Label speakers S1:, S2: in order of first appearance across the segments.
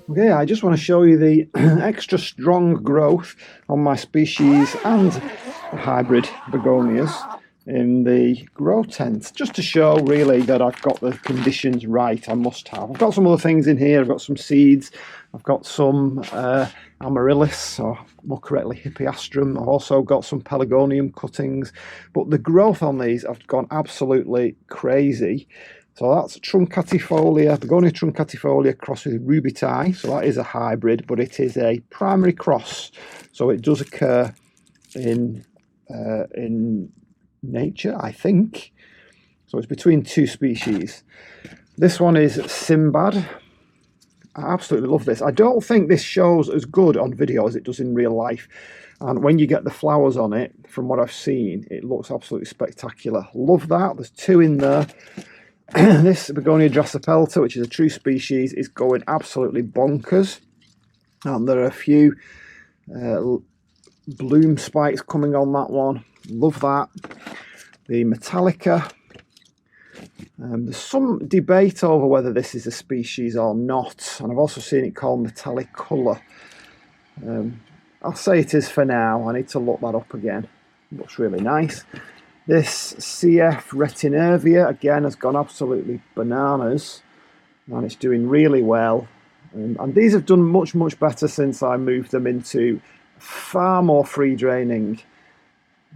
S1: Okay, I just want to show you the extra strong growth on my species and hybrid begonias in the grow tent, just to show really that I've got the conditions right. I must have. I've got some other things in here. I've got some seeds. I've got some amaryllis, or more correctly hippeastrum. I've also got some pelargonium cuttings, but the growth on these have gone absolutely crazy. So that's truncatifolia, Begonia truncatifolia crossed with rubiti. So that is a hybrid, but it is a primary cross. So it does occur in nature, I think. So it's between two species. This one is Simbad. I absolutely love this. I don't think this shows as good on video as it does in real life. And when you get the flowers on it, from what I've seen, it looks absolutely spectacular. Love that. There's two in there. This Begonia drassapelta, which is a true species, is going absolutely bonkers. And there are a few bloom spikes coming on that one. Love that. The Metallica. There's some debate over whether this is a species or not. And I've also seen it called Metallicula. I'll say it is for now. I need to look that up again. It looks really nice. This CF retinervia, again, has gone absolutely bananas, and it's doing really well. And these have done much, much better since I moved them into far more free-draining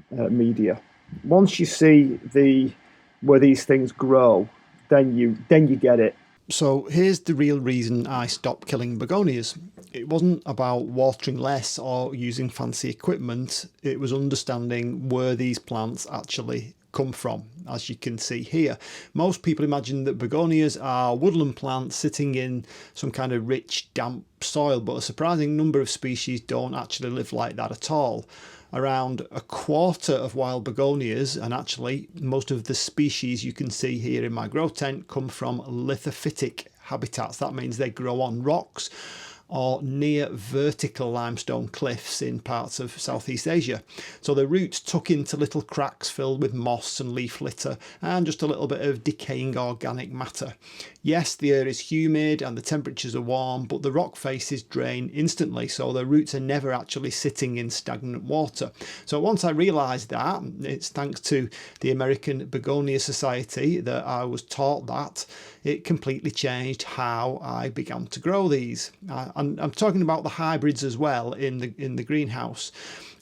S1: media. Once you see where these things grow, then you get it.
S2: So here's the real reason I stopped killing begonias. It wasn't about watering less or using fancy equipment. It was understanding where these plants actually come from, as you can see here. Most people imagine that begonias are woodland plants sitting in some kind of rich, damp soil, but a surprising number of species don't actually live like that at all. Around a quarter of wild begonias, and actually most of the species you can see here in my grow tent, come from lithophytic habitats. That means they grow on rocks or near vertical limestone cliffs in parts of Southeast Asia. So the roots tuck into little cracks filled with moss and leaf litter and just a little bit of decaying organic matter. Yes, the air is humid and the temperatures are warm, but the rock faces drain instantly, so the roots are never actually sitting in stagnant water. So once I realised that, it's thanks to the American Begonia Society that I was taught that, it completely changed how I began to grow these. And I'm talking about the hybrids as well in the greenhouse.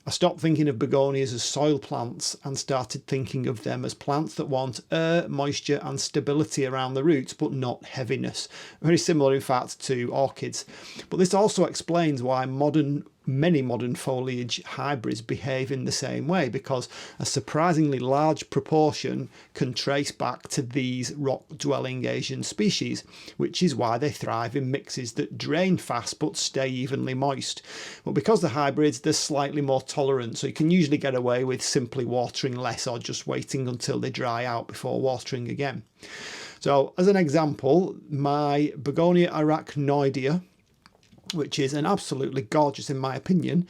S2: I stopped thinking of begonias as soil plants and started thinking of them as plants that want air, moisture and stability around the roots, but not heaviness. Very similar, in fact, to orchids. But this also explains why many modern foliage hybrids behave in the same way, because a surprisingly large proportion can trace back to these rock-dwelling Asian species, which is why they thrive in mixes that drain fast but stay evenly moist. But because the hybrids, they're slightly more tolerant, so you can usually get away with simply watering less or just waiting until they dry out before watering again. So as an example, my Begonia arachnoidea, which is an absolutely gorgeous, in my opinion,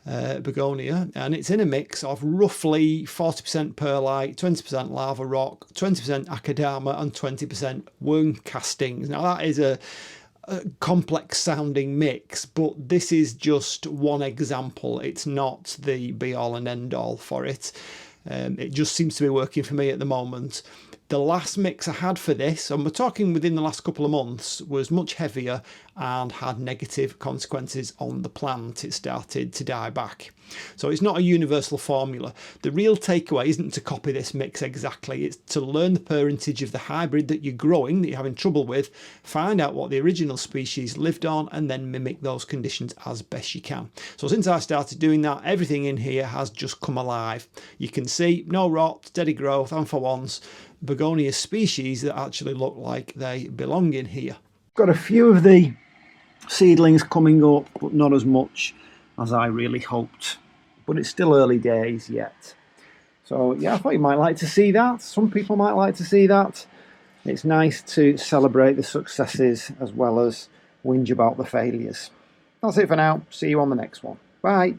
S2: begonia, and it's in a mix of roughly 40% perlite, 20% lava rock, 20% akadama and 20% worm castings. Now that is a complex sounding mix, but this is just one example. It's not the be all and end all for it. It just seems to be working for me at the moment. The last mix I had for this, and we're talking within the last couple of months, was much heavier and had negative consequences on the plant. It started to die back. So it's not a universal formula. The real takeaway isn't to copy this mix exactly, it's to learn the parentage of the hybrid that you're growing, that you're having trouble with, find out what the original species lived on, and then mimic those conditions as best you can. So since I started doing that, everything in here has just come alive. You can see no rot, steady growth, and for once, begonia species that actually look like they belong in here.
S1: Got a few of the seedlings coming up, but not as much as I really hoped. But it's still early days yet. So yeah, I thought you might like to see that. Some people might like to see that. It's nice to celebrate the successes as well as whinge about the failures. That's it for now. See you on the next one. Bye.